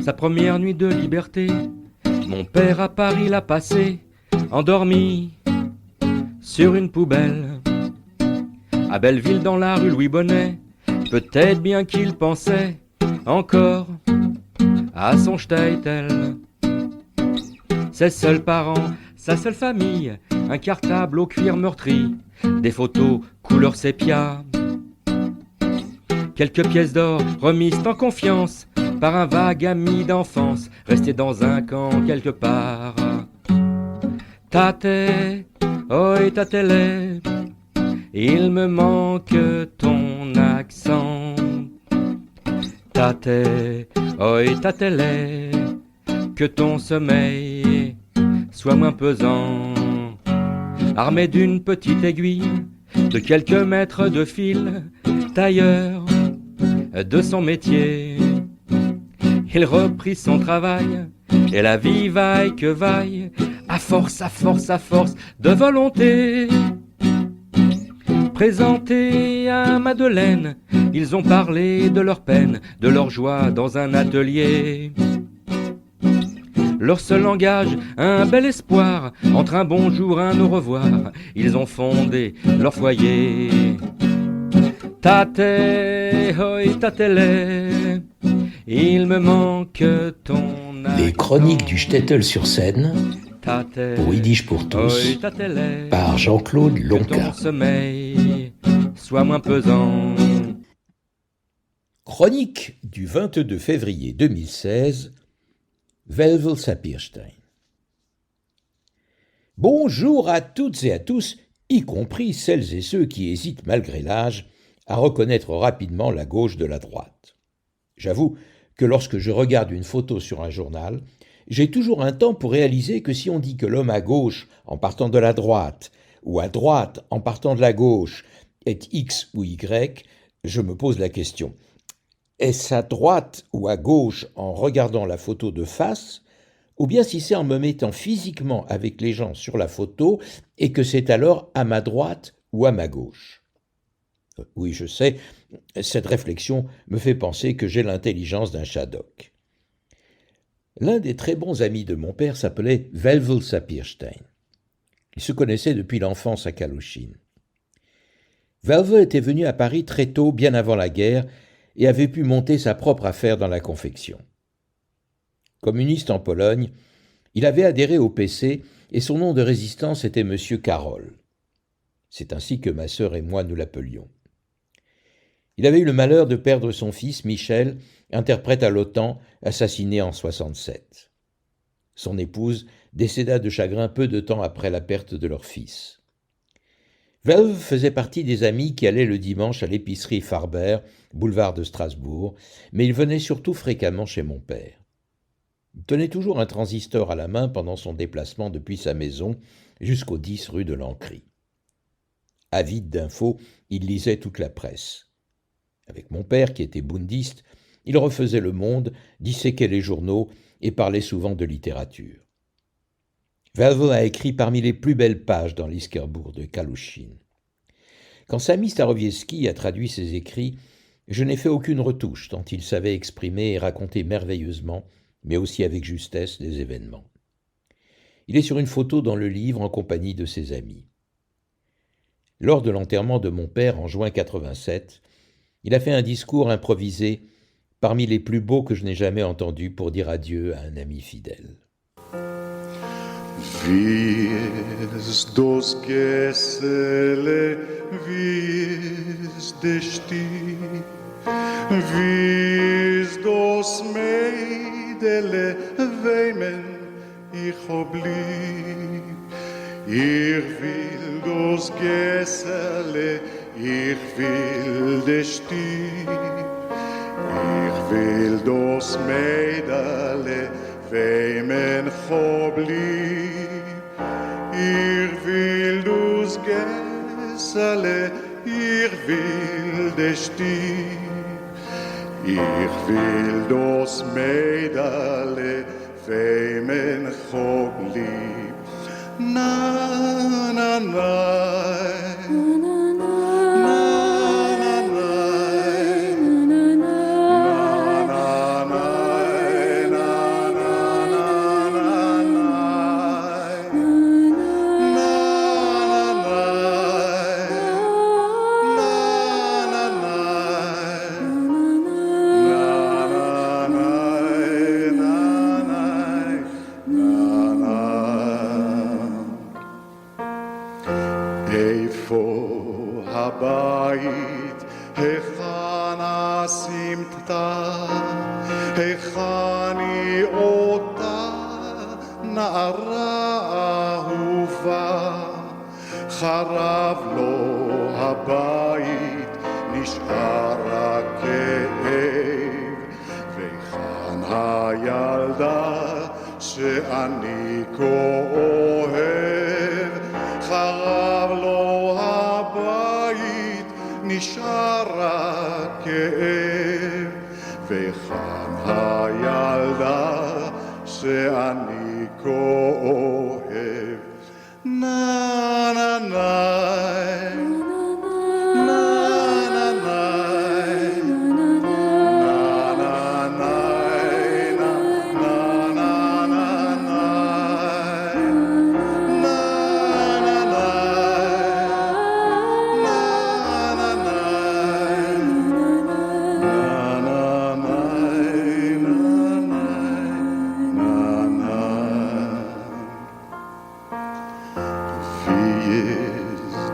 Sa première nuit de liberté, mon père à Paris l'a passé, endormi sur une poubelle. À Belleville dans la rue Louis Bonnet, peut-être bien qu'il pensait encore à son Statel. Ses seuls parents, sa seule famille, un cartable au cuir meurtri, des photos couleur sépia, quelques pièces d'or remises en confiance par un vague ami d'enfance, resté dans un camp quelque part. Tate, oi tatele, il me manque ton accent. Tate, oi tatele, que ton sommeil soit moins pesant. Armé d'une petite aiguille, de quelques mètres de fil, tailleur de son métier, il reprit son travail, et la vie vaille que vaille, à force de volonté. Présentés à Madeleine, ils ont parlé de leur peine, de leur joie dans un atelier. Leur seul langage, un bel espoir, entre un bonjour, un au revoir, ils ont fondé leur foyer. Tate, hoi tatele, il me manque ton accent. Les chroniques du Shtetl sur Seine, Tate, pour Yiddish pour tous, hoi tatele, par Jean-Claude que Lonca. ton sommeil soit moins pesant. Chronique du 22 février 2016, Velvel Sapirstein. Bonjour à toutes et à tous, y compris celles et ceux qui hésitent malgré l'âge à reconnaître rapidement la gauche de la droite. J'avoue que lorsque je regarde une photo sur un journal, j'ai toujours un temps pour réaliser que si on dit que l'homme à gauche en partant de la droite, ou à droite en partant de la gauche, est X ou Y, je me pose la question. Est-ce à droite ou à gauche en regardant la photo de face, ou bien si c'est en me mettant physiquement avec les gens sur la photo et que c'est alors à ma droite ou à ma gauche? Oui, je sais, cette réflexion me fait penser que j'ai l'intelligence d'un Shadok. L'un des très bons amis de mon père s'appelait Velvel Sapirstein. Ils se connaissaient depuis l'enfance à Kalouchine. Velvel était venu à Paris très tôt, bien avant la guerre, et avait pu monter sa propre affaire dans la confection. Communiste en Pologne, il avait adhéré au PC et son nom de résistance était Monsieur Carole. C'est ainsi que ma sœur et moi nous l'appelions. Il avait eu le malheur de perdre son fils, Michel, interprète à l'OTAN, assassiné en 1967. Son épouse décéda de chagrin peu de temps après la perte de leur fils. Velv faisait partie des amis qui allaient le dimanche à l'épicerie Farber, boulevard de Strasbourg, mais il venait surtout fréquemment chez mon père. Il tenait toujours un transistor à la main pendant son déplacement depuis sa maison jusqu'au 10 rue de l'Ancry. Avide d'infos, il lisait toute la presse. Avec mon père, qui était bundiste, il refaisait Le Monde, disséquait les journaux et parlait souvent de littérature. Velvel a écrit parmi les plus belles pages dans l'Iskerbourg de Kalouchine. Quand Sami Starowiecki a traduit ses écrits, je n'ai fait aucune retouche, tant il savait exprimer et raconter merveilleusement, mais aussi avec justesse, des événements. Il est sur une photo dans le livre en compagnie de ses amis. Lors de l'enterrement de mon père en juin 1987, il a fait un discours improvisé, parmi les plus beaux que je n'ai jamais entendus pour dire adieu à un ami fidèle. Wie das Gessele, wie der Stieg, wie das Mädele, wemen ich oblieb. Ich will das Gessele, ich will der Stieg, ich will das Mädele, wemen ich oblieb. Ich will das Gessele, ich will der Stieg, ich will das Mädele, wemen ich oblieb. Na, na, na. Na, na, na, na, איפה הבית, היכן הסמטה, היכן היא אותה נערה אהובה. חרב לו הבית, נשאר רק כאב, והיכן הילדה שאני כה אוהב. חרב לו הבית, נשאר רק כאב, והיכן הילדה שאני כה אוהב. נה נה נה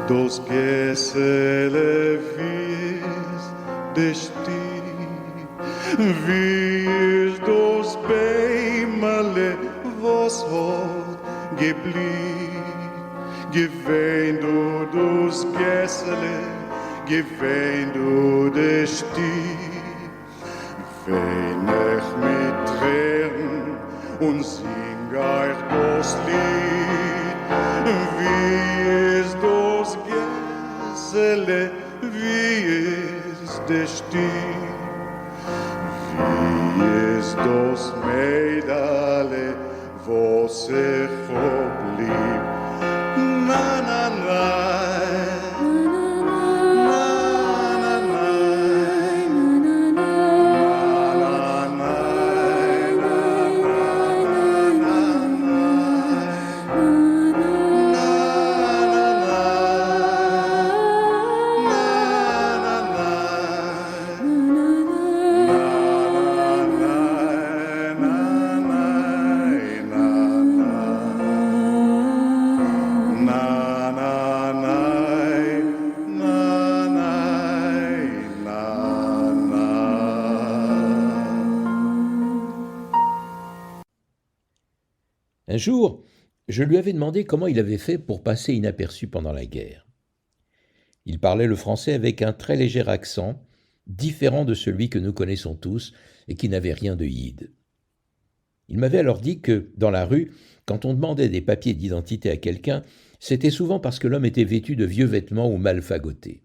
Dos Geselle, wie ist der Stieg, wie ist das Beimele, was hat geblieben. Gewähn du das Geselle, gewähn du der Stieg, wein ich mit Tränen und sing euch das Lied. Wie ist das Geselle, wie ist der Stieg, wie ist das Mädele, wo sich verblieb. Na na na, Un jour, je lui avais demandé comment il avait fait pour passer inaperçu pendant la guerre. Il parlait le français avec un très léger accent, différent de celui que nous connaissons tous et qui n'avait rien de yide. Il m'avait alors dit que, dans la rue, quand on demandait des papiers d'identité à quelqu'un, c'était souvent parce que l'homme était vêtu de vieux vêtements ou mal fagotés.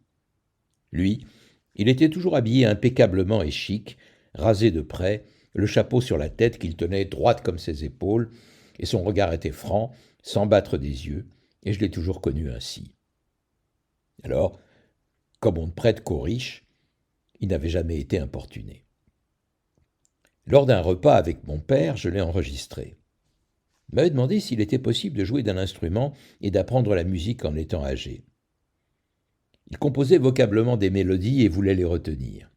Lui, il était toujours habillé impeccablement et chic, rasé de près, le chapeau sur la tête qu'il tenait droite comme ses épaules, et son regard était franc, sans battre des yeux, et je l'ai toujours connu ainsi. Alors, comme on ne prête qu'aux riches, il n'avait jamais été importuné. Lors d'un repas avec mon père, je l'ai enregistré. Il m'avait demandé s'il était possible de jouer d'un instrument et d'apprendre la musique en étant âgé. Il composait vocablement des mélodies et voulait les retenir.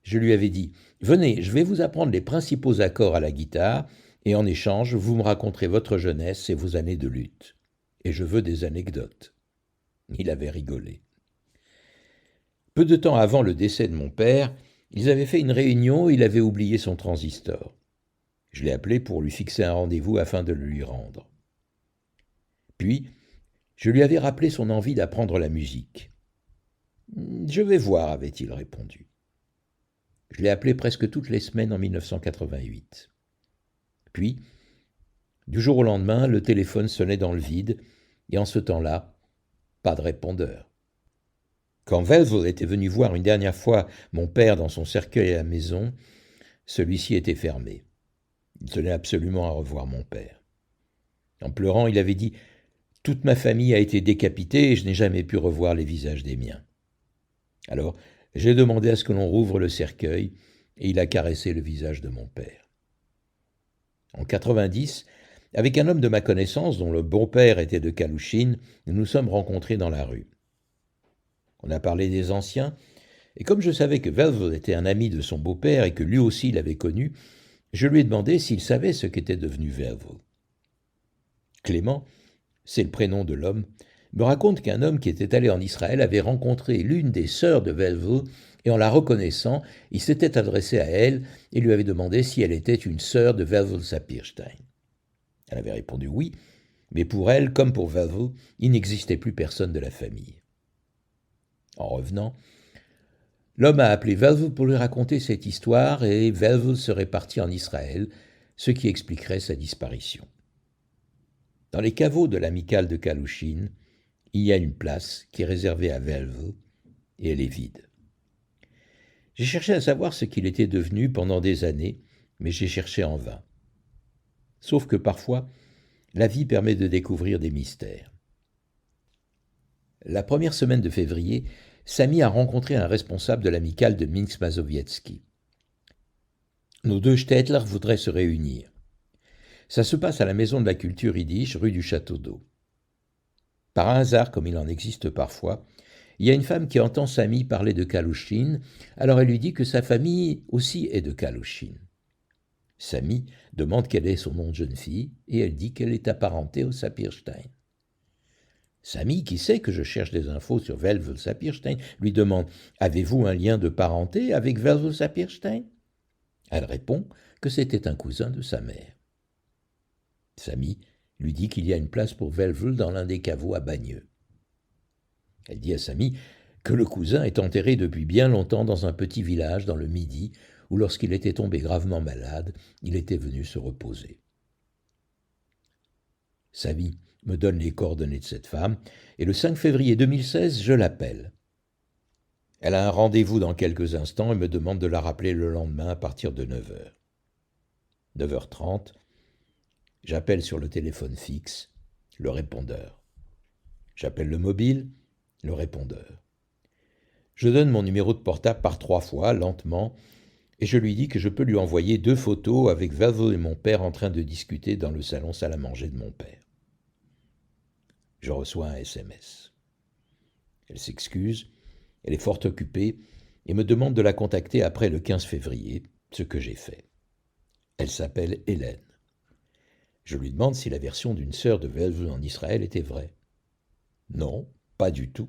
Je lui avais dit « Venez, je vais vous apprendre les principaux accords à la guitare, et en échange, vous me raconterez votre jeunesse et vos années de lutte. Et je veux des anecdotes. » Il avait rigolé. Peu de temps avant le décès de mon père, ils avaient fait une réunion et il avait oublié son transistor. Je l'ai appelé pour lui fixer un rendez-vous afin de le lui rendre. Puis, je lui avais rappelé son envie d'apprendre la musique. « Je vais voir », avait-il répondu. Je l'ai appelé presque toutes les semaines en 1988. Puis, du jour au lendemain, le téléphone sonnait dans le vide, et en ce temps-là, pas de répondeur. Quand Velvel était venu voir une dernière fois mon père dans son cercueil à la maison, celui-ci était fermé. Il tenait absolument à revoir mon père. En pleurant, il avait dit « Toute ma famille a été décapitée et je n'ai jamais pu revoir les visages des miens. » Alors, j'ai demandé à ce que l'on rouvre le cercueil, et il a caressé le visage de mon père. En 90, avec un homme de ma connaissance dont le beau-père était de Kalouchine, nous nous sommes rencontrés dans la rue. On a parlé des anciens, et comme je savais que Velvel était un ami de son beau-père et que lui aussi l'avait connu, je lui ai demandé s'il savait ce qu'était devenu Velvel. Clément, c'est le prénom de l'homme, me raconte qu'un homme qui était allé en Israël avait rencontré l'une des sœurs de Velvel et en la reconnaissant, il s'était adressé à elle et lui avait demandé si elle était une sœur de Velvel Sapirstein. Elle avait répondu oui, mais pour elle, comme pour Velvel, il n'existait plus personne de la famille. En revenant, l'homme a appelé Velvel pour lui raconter cette histoire et Velvel serait parti en Israël, ce qui expliquerait sa disparition. Dans les caveaux de l'amicale de Kalouchine, il y a une place qui est réservée à Velvel et elle est vide. J'ai cherché à savoir ce qu'il était devenu pendant des années, mais j'ai cherché en vain. Sauf que parfois, la vie permet de découvrir des mystères. La première semaine de février, Samy a rencontré un responsable de l'amicale de Minsk Mazowiecki. Nos deux Städtler voudraient se réunir. Ça se passe à la Maison de la Culture Yiddish, rue du Château d'Eau. Par un hasard, comme il en existe parfois, il y a une femme qui entend Samy parler de Kalouchine, alors elle lui dit que sa famille aussi est de Kalouchine. Samy demande quel est son nom de jeune fille, et elle dit qu'elle est apparentée au Sapirstein. Samy, qui sait que je cherche des infos sur Velvel Sapirstein, lui demande « Avez-vous un lien de parenté avec Velvel Sapirstein ?» Elle répond que c'était un cousin de sa mère. Samy lui dit qu'il y a une place pour Velvel dans l'un des caveaux à Bagneux. Elle dit à Samy que le cousin est enterré depuis bien longtemps dans un petit village dans le Midi, où lorsqu'il était tombé gravement malade, il était venu se reposer. Samy me donne les coordonnées de cette femme, et le 5 février 2016, je l'appelle. Elle a un rendez-vous dans quelques instants et me demande de la rappeler le lendemain à partir de 9h. 9h30, j'appelle sur le téléphone fixe, le répondeur. J'appelle le mobile, le répondeur. Je donne mon numéro de portable par 3 fois, lentement, et je lui dis que je peux lui envoyer 2 photos avec Velvel et mon père en train de discuter dans le salon salle à manger de mon père. Je reçois un SMS. Elle s'excuse, elle est fort occupée et me demande de la contacter après le 15 février, ce que j'ai fait. Elle s'appelle Hélène. Je lui demande si la version d'une sœur de Velvel en Israël était vraie. Non, pas du tout.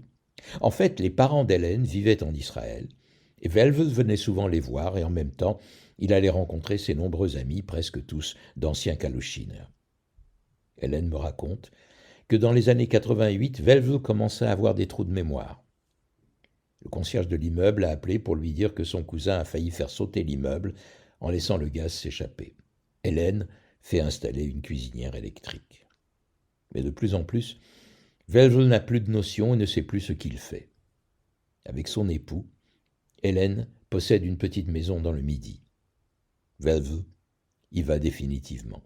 En fait, les parents d'Hélène vivaient en Israël, et Velvel venait souvent les voir, et en même temps, il allait rencontrer ses nombreux amis, presque tous d'anciens Kalouchiners. Hélène me raconte que dans les années 88, Velvel commençait à avoir des trous de mémoire. Le concierge de l'immeuble a appelé pour lui dire que son cousin a failli faire sauter l'immeuble en laissant le gaz s'échapper. Hélène fait installer une cuisinière électrique. Mais de plus en plus, Velvel n'a plus de notion et ne sait plus ce qu'il fait. Avec son époux, Hélène possède une petite maison dans le Midi. Velvel y va définitivement.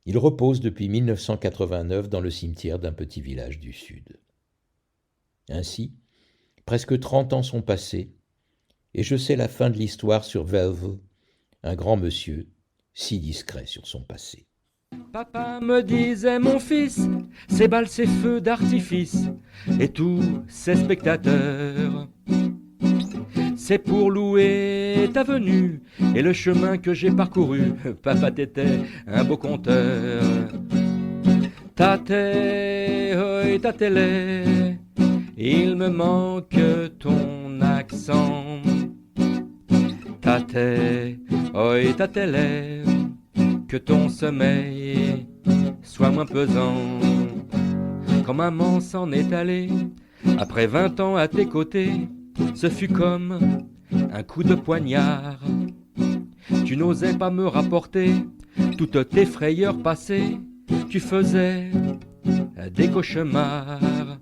Il repose depuis 1989 dans le cimetière d'un petit village du Sud. Ainsi, presque 30 ans sont passés, et je sais la fin de l'histoire sur Velvel, un grand monsieur si discret sur son passé. Papa me disait, mon fils, ces balles, ces feux d'artifice, et tous ces spectateurs, c'est pour louer ta venue et le chemin que j'ai parcouru. Papa, t'étais un beau conteur. Tate, oi, tatele, il me manque ton accent. Tate, oi, tatele, que ton sommeil soit moins pesant. Quand maman s'en est allée, après 20 ans à tes côtés, ce fut comme un coup de poignard. Tu n'osais pas me rapporter toutes tes frayeurs passées, tu faisais des cauchemars.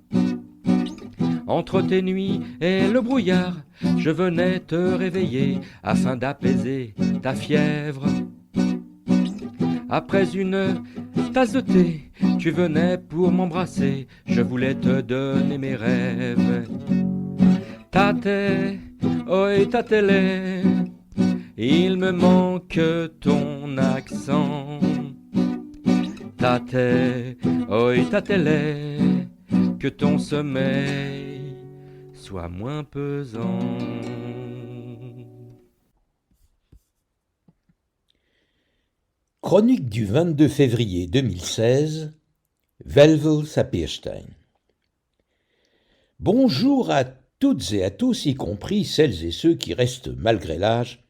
Entre tes nuits et le brouillard, je venais te réveiller afin d'apaiser ta fièvre. Après une tasse de thé, tu venais pour m'embrasser, je voulais te donner mes rêves. Tate, oi, tatele, il me manque ton accent. Tate, oi, tatele, que ton sommeil soit moins pesant. Chronique du 22 février 2016, Velvel Sapirstein. Bonjour à toutes et à tous, y compris celles et ceux qui restent malgré l'âge.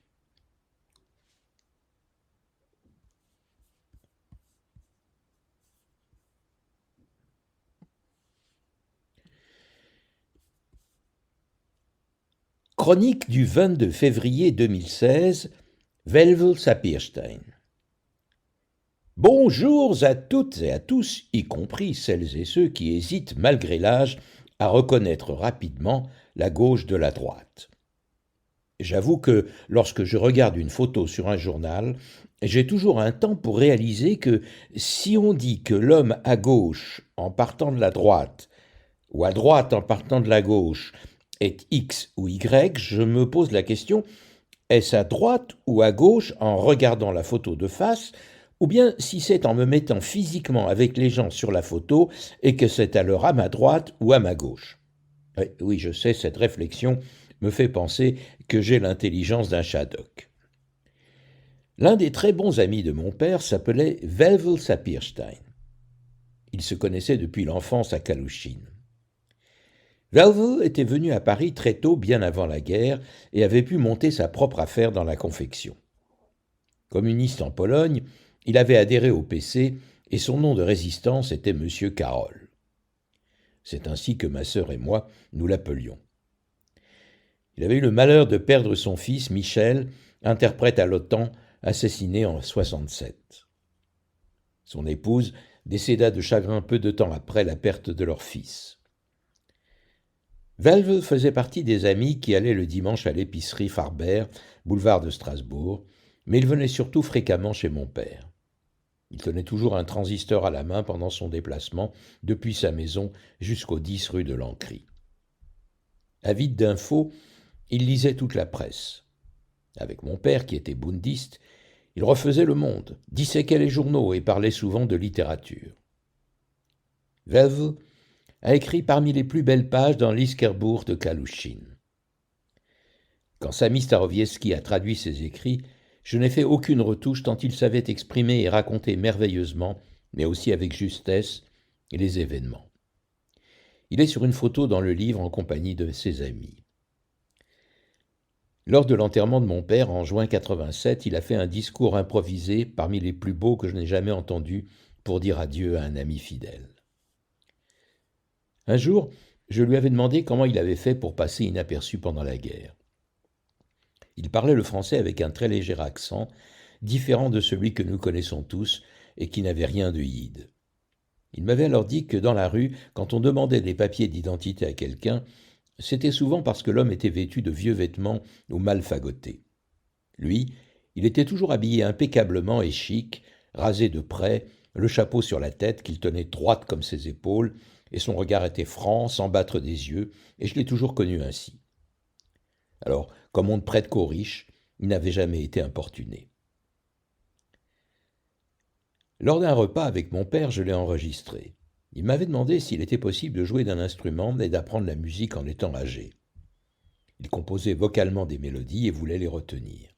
Chronique du 22 février 2016, Velvel Sapirstein. Bonjour à toutes et à tous, y compris celles et ceux qui hésitent malgré l'âge à reconnaître rapidement la gauche de la droite. J'avoue que lorsque je regarde une photo sur un journal, j'ai toujours un temps pour réaliser que si on dit que l'homme à gauche en partant de la droite, ou à droite en partant de la gauche, est X ou Y, je me pose la question, est-ce à droite ou à gauche en regardant la photo de face, ou bien si c'est en me mettant physiquement avec les gens sur la photo et que c'est alors à ma droite ou à ma gauche. Oui, je sais, cette réflexion me fait penser que j'ai l'intelligence d'un Shadok. L'un des très bons amis de mon père s'appelait Velvel Sapirstein. Ils se connaissaient depuis l'enfance à Kalouchine. Velvel était venu à Paris très tôt, bien avant la guerre, et avait pu monter sa propre affaire dans la confection. Communiste en Pologne, il avait adhéré au PC et son nom de résistance était Monsieur Carole. C'est ainsi que ma sœur et moi nous l'appelions. Il avait eu le malheur de perdre son fils, Michel, interprète à l'OTAN, assassiné en 1967. Son épouse décéda de chagrin peu de temps après la perte de leur fils. Velvel faisait partie des amis qui allaient le dimanche à l'épicerie Farber, boulevard de Strasbourg, mais il venait surtout fréquemment chez mon père. Il tenait toujours un transistor à la main pendant son déplacement, depuis sa maison jusqu'au 10 rue de l'Ancry. Avide d'infos, il lisait toute la presse. Avec mon père, qui était bundiste, il refaisait Le Monde, disséquait les journaux et parlait souvent de littérature. Velvel a écrit parmi les plus belles pages dans l'Iskerbourg de Kalouchine. Quand Sami Starowiecki a traduit ses écrits, je n'ai fait aucune retouche tant il savait exprimer et raconter merveilleusement, mais aussi avec justesse, les événements. Il est sur une photo dans le livre en compagnie de ses amis. Lors de l'enterrement de mon père, en juin 87, il a fait un discours improvisé parmi les plus beaux que je n'ai jamais entendus pour dire adieu à un ami fidèle. Un jour, je lui avais demandé comment il avait fait pour passer inaperçu pendant la guerre. Il parlait le français avec un très léger accent, différent de celui que nous connaissons tous et qui n'avait rien de yide. Il m'avait alors dit que dans la rue, quand on demandait des papiers d'identité à quelqu'un, c'était souvent parce que l'homme était vêtu de vieux vêtements ou mal fagotés. Lui, il était toujours habillé impeccablement et chic, rasé de près, le chapeau sur la tête qu'il tenait droite comme ses épaules, et son regard était franc, sans battre des yeux, et je l'ai toujours connu ainsi. Alors, comme on ne prête qu'aux riches, il n'avait jamais été importuné. Lors d'un repas avec mon père, je l'ai enregistré. Il m'avait demandé s'il était possible de jouer d'un instrument et d'apprendre la musique en étant âgé. Il composait vocalement des mélodies et voulait les retenir.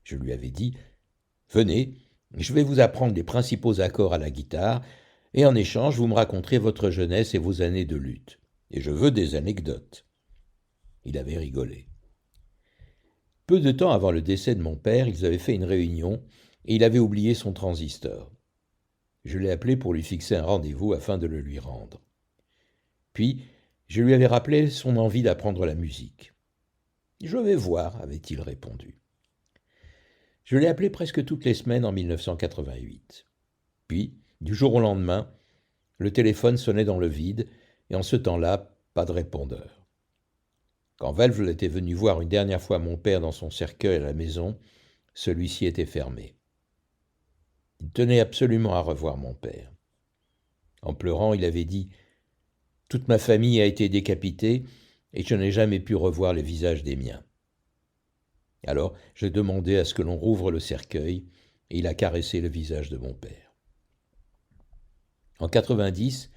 Je lui avais dit « Venez, je vais vous apprendre les principaux accords à la guitare, et en échange, vous me raconterez votre jeunesse et vos années de lutte. Et je veux des anecdotes. » Il avait rigolé. Peu de temps avant le décès de mon père, ils avaient fait une réunion et il avait oublié son transistor. Je l'ai appelé pour lui fixer un rendez-vous afin de le lui rendre. Puis, je lui avais rappelé son envie d'apprendre la musique. « Je vais voir », avait-il répondu. Je l'ai appelé presque toutes les semaines en 1988. Puis, du jour au lendemain, le téléphone sonnait dans le vide et en ce temps-là, pas de répondeur. Quand Velvel était venu voir une dernière fois mon père dans son cercueil à la maison, celui-ci était fermé. Il tenait absolument à revoir mon père. En pleurant, il avait dit « Toute ma famille a été décapitée et je n'ai jamais pu revoir les visages des miens. » Alors, j'ai demandé à ce que l'on rouvre le cercueil et il a caressé le visage de mon père. En 90,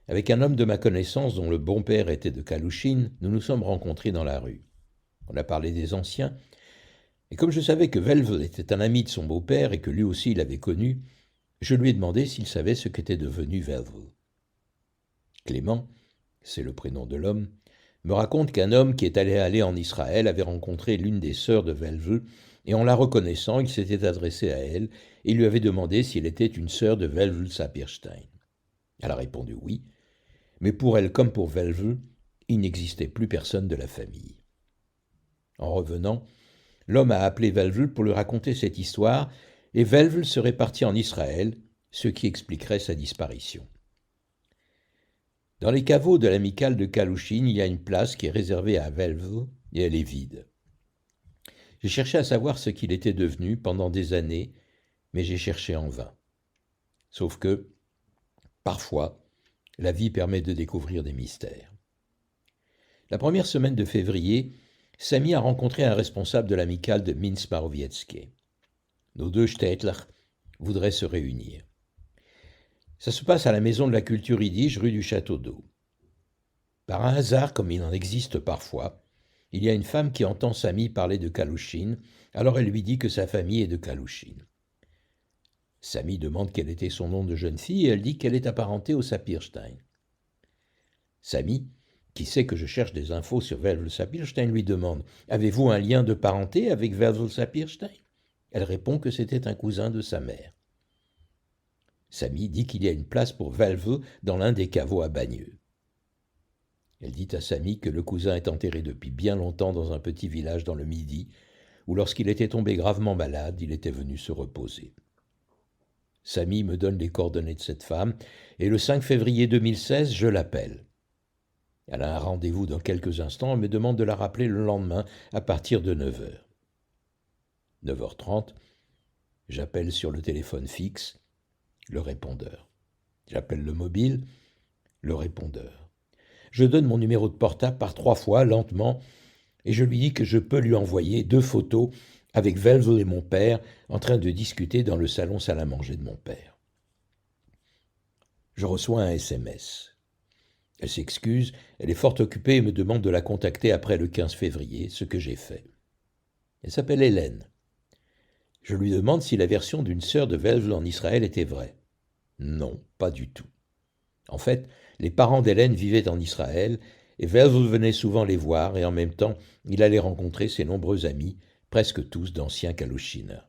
avec un homme de ma connaissance dont le bon-père était de Kalouchine, nous nous sommes rencontrés dans la rue. On a parlé des anciens, et comme je savais que Velvel était un ami de son beau-père et que lui aussi l'avait connu, Je lui ai demandé s'il savait ce qu'était devenu Velvel. Clément, c'est le prénom de l'homme, me raconte qu'un homme qui est allé en Israël avait rencontré l'une des sœurs de Velvel, et en la reconnaissant, il s'était adressé à elle et lui avait demandé si elle était une sœur de Velvel Sapirstein. Elle a répondu oui, mais pour elle comme pour Velvel, il n'existait plus personne de la famille. En revenant, l'homme a appelé Velvel pour lui raconter cette histoire, et Velvel serait parti en Israël, ce qui expliquerait sa disparition. Dans les caveaux de l'amicale de Kalouchine, il y a une place qui est réservée à Velvel, et elle est vide. J'ai cherché à savoir ce qu'il était devenu pendant des années, mais j'ai cherché en vain. Sauf que, parfois, la vie permet de découvrir des mystères. La première semaine de février, Samy a rencontré un responsable de l'amicale de Minsk-Marowieckie. Nos deux Städtler voudraient se réunir. Ça se passe à la Maison de la Culture Yiddish, rue du Château d'Eau. Par un hasard, comme il en existe parfois, il y a une femme qui entend Samy parler de Kalouchine, alors elle lui dit que sa famille est de Kalouchine. Samy demande quel était son nom de jeune fille et elle dit qu'elle est apparentée au Sapirstein. Samy, qui sait que je cherche des infos sur Velvel Sapirstein, lui demande « Avez-vous un lien de parenté avec Velvel Sapirstein ?» Elle répond que c'était un cousin de sa mère. Samy dit qu'il y a une place pour Velvel dans l'un des caveaux à Bagneux. Elle dit à Samy que le cousin est enterré depuis bien longtemps dans un petit village dans le Midi, où lorsqu'il était tombé gravement malade, il était venu se reposer. Samy me donne les coordonnées de cette femme, et le 5 février 2016, je l'appelle. Elle a un rendez-vous dans quelques instants et me demande de la rappeler le lendemain à partir de 9h. 9h30, j'appelle sur le téléphone fixe, le répondeur. J'appelle le mobile, le répondeur. Je donne mon numéro de portable par 3 fois, lentement, et je lui dis que je peux lui envoyer 2 photos avec Velvel et mon père en train de discuter dans le salon salle à manger de mon père. Je reçois un SMS. Elle s'excuse, elle est fort occupée et me demande de la contacter après le 15 février, ce que j'ai fait. Elle s'appelle Hélène. Je lui demande si la version d'une sœur de Velvel en Israël était vraie. Non, pas du tout. En fait, les parents d'Hélène vivaient en Israël et Velvel venait souvent les voir et en même temps, il allait rencontrer ses nombreux amis, presque tous d'anciens Kalouchiner.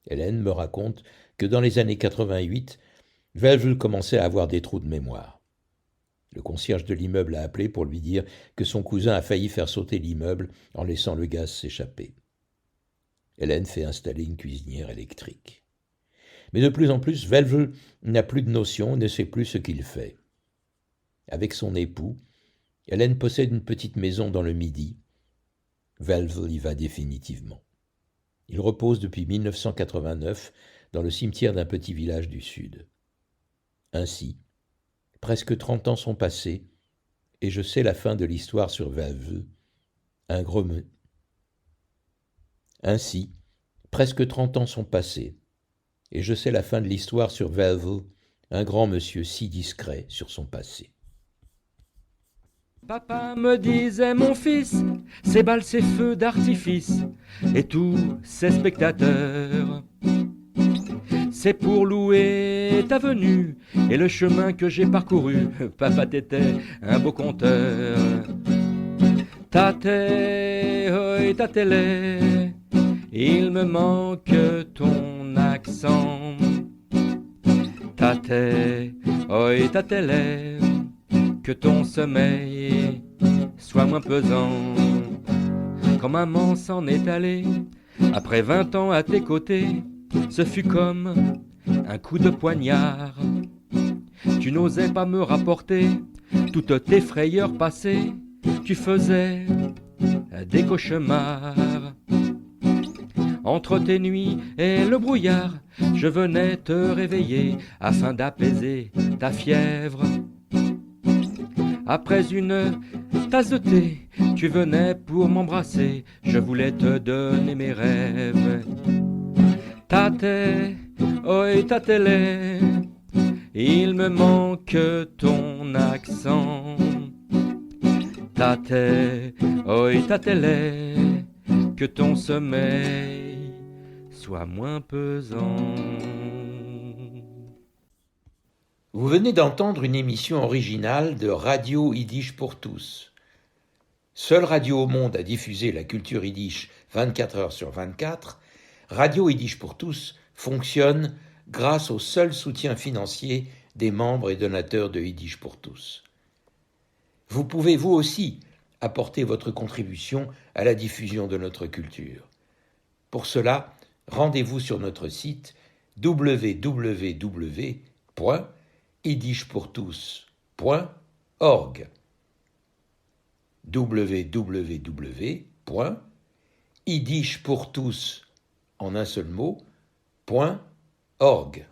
Hélène me raconte que dans les années 88, Velvel commençait à avoir des trous de mémoire. Le concierge de l'immeuble a appelé pour lui dire que son cousin a failli faire sauter l'immeuble en laissant le gaz s'échapper. Hélène fait installer une cuisinière électrique. Mais de plus en plus, Velvel n'a plus de notion, ne sait plus ce qu'il fait. Avec son époux, Hélène possède une petite maison dans le Midi. Velvel y va définitivement. Il repose depuis 1989 dans le cimetière d'un petit village du Sud. Ainsi, presque 30 ans sont passés, et je sais la fin de l'histoire sur Velvel. Ainsi, presque 30 ans sont passés, et je sais la fin de l'histoire sur Velvel, un grand monsieur si discret sur son passé. Papa me disait, mon fils, ces balles, ces feux d'artifice, et tous ces spectateurs, c'est pour louer ta venue et le chemin que j'ai parcouru. Papa, t'étais un beau conteur. Tate, oi, tatele, il me manque ton accent. Tate, oi, tatele, que ton sommeil soit moins pesant. Quand maman s'en est allée, après 20 ans à tes côtés, ce fut comme un coup de poignard. Tu n'osais pas me rapporter toutes tes frayeurs passées, tu faisais des cauchemars. Entre tes nuits et le brouillard, je venais te réveiller afin d'apaiser ta fièvre. Après une tasse de thé, tu venais pour m'embrasser, je voulais te donner mes rêves. Tate, oi, tatele, il me manque ton accent. Tate, oi, tatele, que ton sommeil soit moins pesant. Quand maman s'en est allée, après 20 ans à tes côtés, ce fut comme un coup de poignard. Tu n'osais pas me rapporter toutes tes frayeurs passées, tu faisais des cauchemars. Entre tes nuits et le brouillard, je venais te réveiller afin d'apaiser ta fièvre. Après une tasse de thé, tu venais pour m'embrasser, je voulais te donner mes rêves. Tate, oi, tatele, il me manque ton accent. Tate, oi, tatele, que ton sommeil soit moins pesant. Vous venez d'entendre une émission originale de Radio Yiddish pour tous. Seule radio au monde à diffuser la culture yiddish 24 heures sur 24, Radio Yiddish pour tous fonctionne grâce au seul soutien financier des membres et donateurs de Yiddish pour tous. Vous pouvez vous aussi apporter votre contribution à la diffusion de notre culture. Pour cela, rendez-vous sur notre site www.yiddishpourtous.org www.yiddishpourtous en un seul mot, .org